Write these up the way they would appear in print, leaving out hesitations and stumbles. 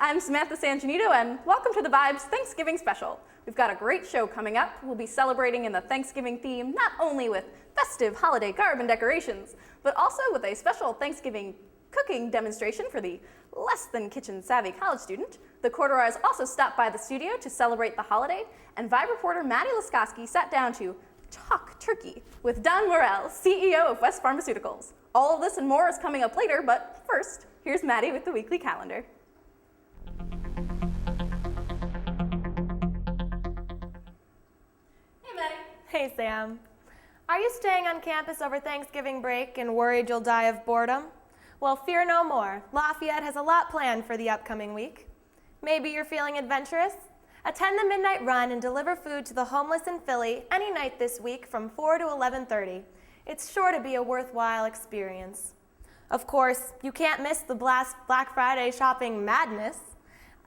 I'm Samantha Sangenito, and welcome to the Vibes Thanksgiving Special. We've got a great show coming up. We'll be celebrating in the Thanksgiving theme, not only with festive holiday garb and decorations, but also with a special Thanksgiving cooking demonstration for the less than kitchen savvy college student. The Chorduroys also stopped by the studio to celebrate the holiday, and Vibe reporter Maddie Laskoski sat down to talk turkey with Don Morel, CEO of West Pharmaceuticals. All of this and more is coming up later, but first, here's Maddie with the weekly calendar. Hey Sam. Are you staying on campus over Thanksgiving break and worried you'll die of boredom? Well, fear no more. Lafayette has a lot planned for the upcoming week. Maybe you're feeling adventurous? Attend the midnight run and deliver food to the homeless in Philly any night this week from 4 to 11:30. It's sure to be a worthwhile experience. Of course, you can't miss the Black Friday shopping madness.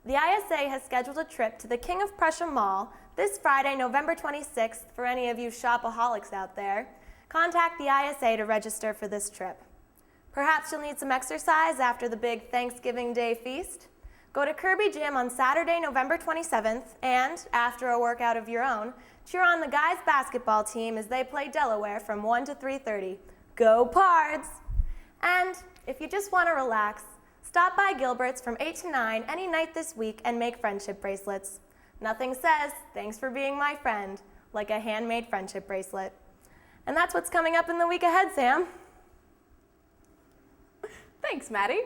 The ISA has scheduled a trip to the King of Prussia Mall this Friday, November 26th, for any of you shopaholics out there. Contact the ISA to register for this trip. Perhaps you'll need some exercise after the big Thanksgiving Day feast. Go to Kirby Gym on Saturday, November 27th, and, after a workout of your own, cheer on the guys' basketball team as they play Delaware from 1 to 3:30. Go Pards! And if you just want to relax, stop by Gilbert's from 8 to 9 any night this week and make friendship bracelets. Nothing says, thanks for being my friend, like a handmade friendship bracelet. And that's what's coming up in the week ahead, Sam. Thanks, Maddie.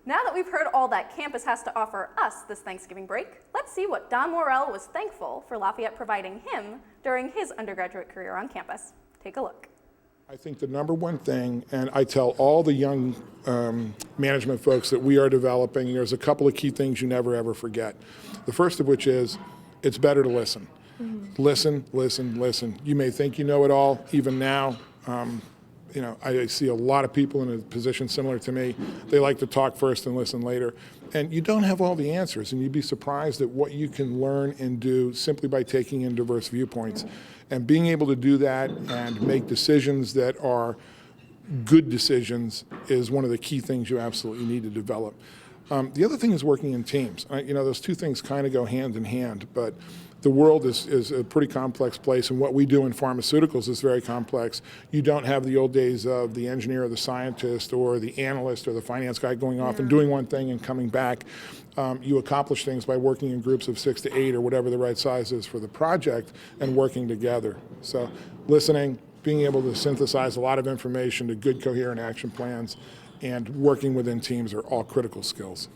Now that we've heard all that campus has to offer us this Thanksgiving break, let's see what Don Morel was thankful for Lafayette providing him during his undergraduate career on campus. Take a look. I think the number one thing, and I tell all the young management folks that we are developing, there's a couple of key things you never ever forget. The first of which is, it's better to listen. Mm-hmm. Listen, listen, listen. You may think you know it all, even now. I see a lot of people in a position similar to me. They like to talk first and listen later. And you don't have all the answers, and you'd be surprised at what you can learn and do simply by taking in diverse viewpoints. And being able to do that and make decisions that are good decisions is one of the key things you absolutely need to develop. The other thing is working in teams. Those two things kind of go hand in hand, but the world is a pretty complex place, and what we do in pharmaceuticals is very complex. You don't have the old days of the engineer or the scientist or the analyst or the finance guy going off and doing one thing and coming back. You accomplish things by working in groups of 6 to 8 or whatever the right size is for the project and working together. So listening, being able to synthesize a lot of information to good coherent action plans, and working within teams are all critical skills.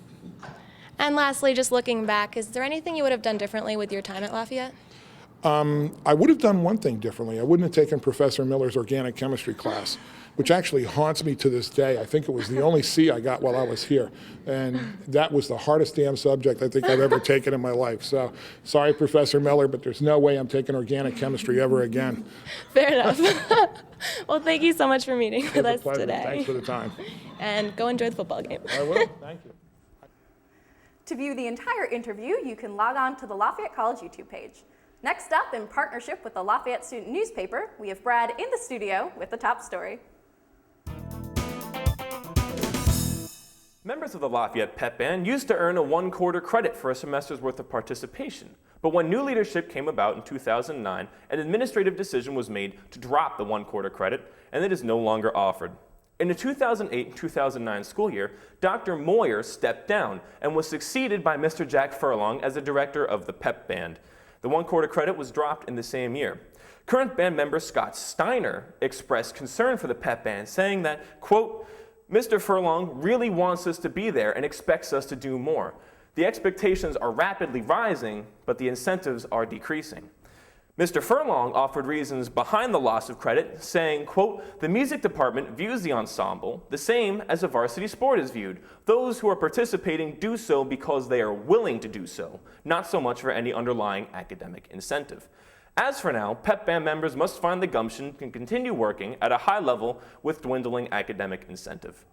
And lastly, just looking back, is there anything you would have done differently with your time at Lafayette? I would have done one thing differently. I wouldn't have taken Professor Miller's organic chemistry class, which actually haunts me to this day. I think it was the only C I got while I was here. And that was the hardest damn subject I think I've ever taken in my life. So sorry, Professor Miller, but there's no way I'm taking organic chemistry ever again. Fair enough. Well, thank you so much for meeting with us today. Thanks for the time. And go enjoy the football game. I will. Thank you. To view the entire interview, you can log on to the Lafayette College YouTube page. Next up, in partnership with the Lafayette Student Newspaper, we have Brad in the studio with the top story. Members of the Lafayette Pep Band used to earn a 1/4 credit for a semester's worth of participation. But when new leadership came about in 2009, an administrative decision was made to drop the 1/4 credit, and it is no longer offered. In the 2008-2009 school year, Dr. Moyer stepped down and was succeeded by Mr. Jack Furlong as the director of the Pep Band. The 1/4 credit was dropped in the same year. Current band member Scott Steiner expressed concern for the Pep Band, saying that, quote, Mr. Furlong really wants us to be there and expects us to do more. The expectations are rapidly rising, but the incentives are decreasing. Mr. Furlong offered reasons behind the loss of credit, saying, quote, the music department views the ensemble the same as a varsity sport is viewed. Those who are participating do so because they are willing to do so, not so much for any underlying academic incentive. As for now, Pep Band members must find the gumption to continue working at a high level with dwindling academic incentive.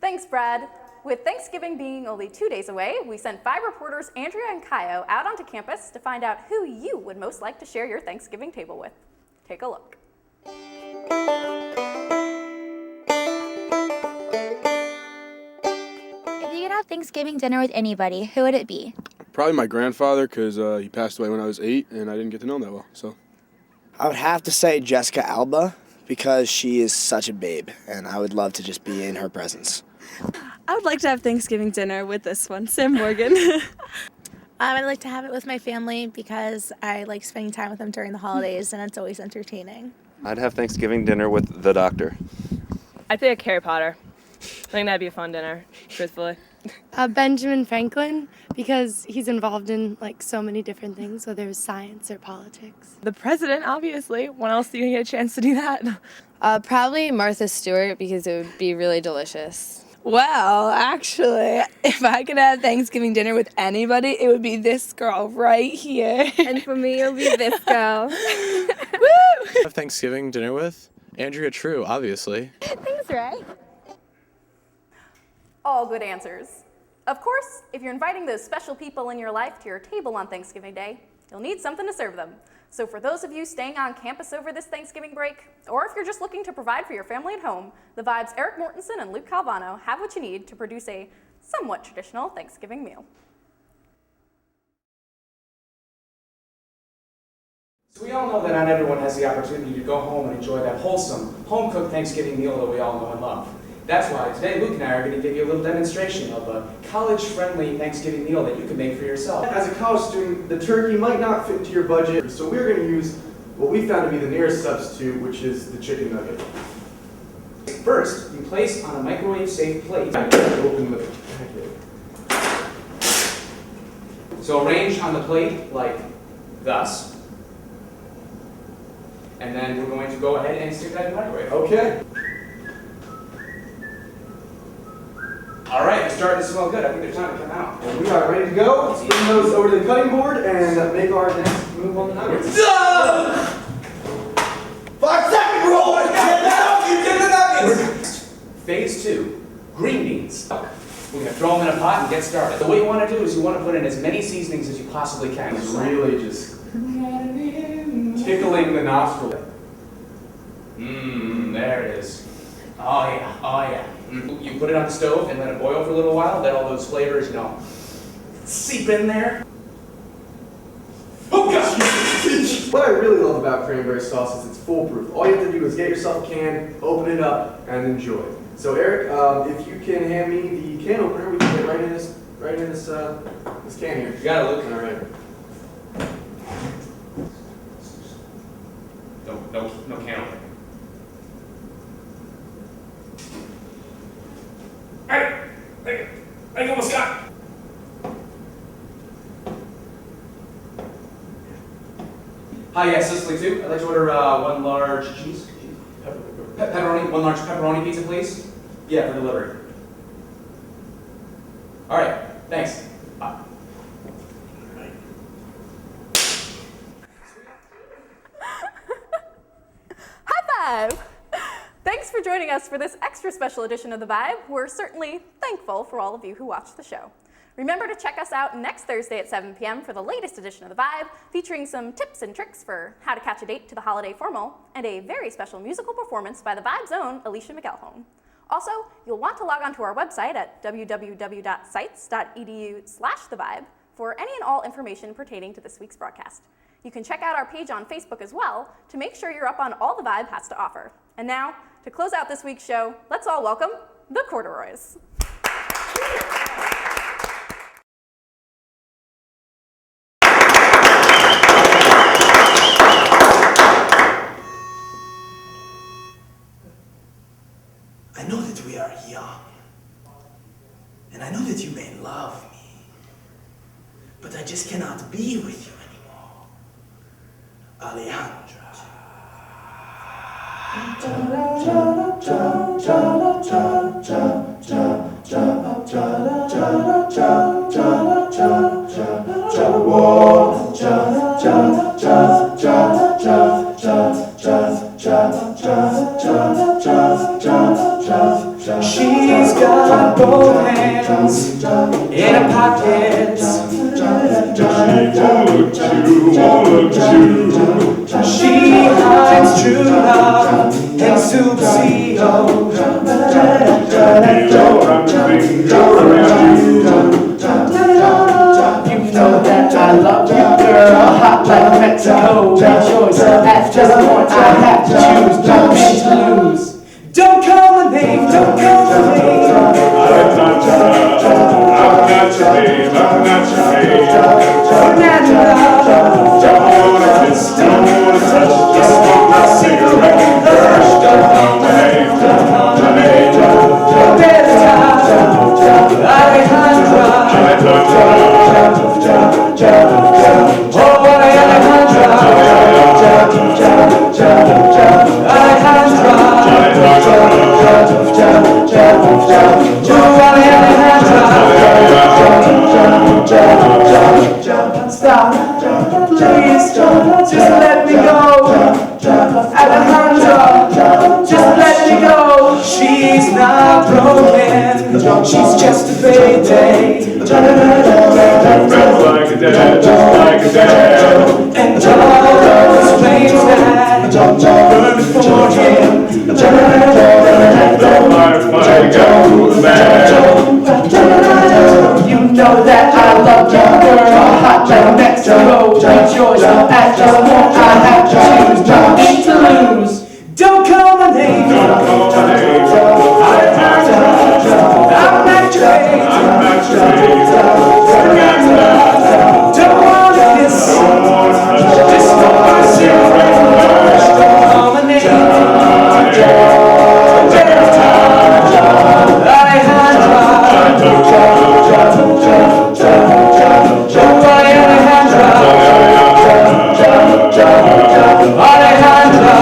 Thanks, Brad. With Thanksgiving being only 2 days away, we sent 5 reporters, Andrea and Kaio, out onto campus to find out who you would most like to share your Thanksgiving table with. Take a look. have Thanksgiving dinner with anybody, who would it be? Probably my grandfather, because he passed away when I was 8, and I didn't get to know him that well. So I would have to say Jessica Alba, because she is such a babe, and I would love to just be in her presence. I would like to have Thanksgiving dinner with this one, Sam Morgan. I'd like to have it with my family because I like spending time with them during the holidays, and it's always entertaining. I'd have Thanksgiving dinner with the doctor. I'd pick Harry Potter. I think that'd be a fun dinner, truthfully. Benjamin Franklin, because he's involved in like so many different things, whether it's science or politics. The president, obviously. When else do you get a chance to do that? Probably Martha Stewart, because it would be really delicious. Well, actually, if I could have Thanksgiving dinner with anybody, it would be this girl right here. And for me, it would be this girl. Have Thanksgiving dinner with Andrea True, obviously. Thanks, Ray. All good answers. Of course, if you're inviting those special people in your life to your table on Thanksgiving Day, you'll need something to serve them. So for those of you staying on campus over this Thanksgiving break, or if you're just looking to provide for your family at home, the Vibes' Eric Mortensen and Luke Calvano have what you need to produce a somewhat traditional Thanksgiving meal. So we all know that not everyone has the opportunity to go home and enjoy that wholesome, home-cooked Thanksgiving meal that we all know and love. That's why today Luke and I are going to give you a little demonstration of a college-friendly Thanksgiving meal that you can make for yourself. As a college student, the turkey might not fit into your budget, so we're going to use what we found to be the nearest substitute, which is the chicken nugget. First, you place on a microwave-safe plate. Open the packet. So arrange on the plate like thus. And then we're going to go ahead and stick that in the microwave. Okay. All right, it's starting to smell good. I think there's time to come out. And we are ready to go. Let's bring those over to the cutting board and make our next move on the nuggets. 5-second rule! Get the nuggets! Phase 2, green beans. We're going to throw them in a pot and get started. So what you want to do is you want to put in as many seasonings as you possibly can. It's really just tickling the nostril. There it is. Oh yeah, oh yeah. You put it on the stove and let it boil for a little while, let all those flavors, seep in there. Oh gosh! What I really love about cranberry sauce is it's foolproof. All you have to do is get yourself a can, open it up, and enjoy. So Eric, if you can hand me the can opener, we can get right in this can here. You got it, Luke. All right. No can opener. Hey, almost got. Hi, yes, Sicily too. I'd like to order one large cheese. Pepperoni, one large pepperoni pizza, please. Yeah, for delivery. All right, thanks. Bye. High five! Thanks for joining us for this extra special edition of The Vibe. We're certainly thankful for all of you who watched the show. Remember to check us out next Thursday at 7 p.m. for the latest edition of The Vibe, featuring some tips and tricks for how to catch a date to the holiday formal, and a very special musical performance by The Vibe's own Alicia McElhone. Also, you'll want to log on to our website at www.sites.edu/thevibe for any and all information pertaining to this week's broadcast. You can check out our page on Facebook as well to make sure you're up on all The Vibe has to offer. And now, to close out this week's show, let's all welcome the Chorduroys. I know that we are young, and I know that you may love me, but I just cannot be with you anymore. Alejandra. She's got both hands in her pockets. She hides true love and Super CEO. Mexico. Rejoice at just one I have to choose. Don't be to lose. Don't call my name, don't call my name. I'm not your babe, I'm not your babe. Don't wanna kiss, don't wanna touch, just smoke my cigarette first. Don't call my name, don't call my name. Alejandra, oh, Alejandra, stop, please, just let me go. Alejandra, just let me go. She's not broken, she's just a baby. Like a dad, just like a dad. And all those flames that burn for him. You know that I love you, girl. Hot like Mexico. Rejoice at just one I have to choose. Don't need to lose. Don't call my name. Don't call my name. I'm not your age. I'm not your age. Don't wanna kiss. Just wanna see you right. Don't call my name. Alejandra,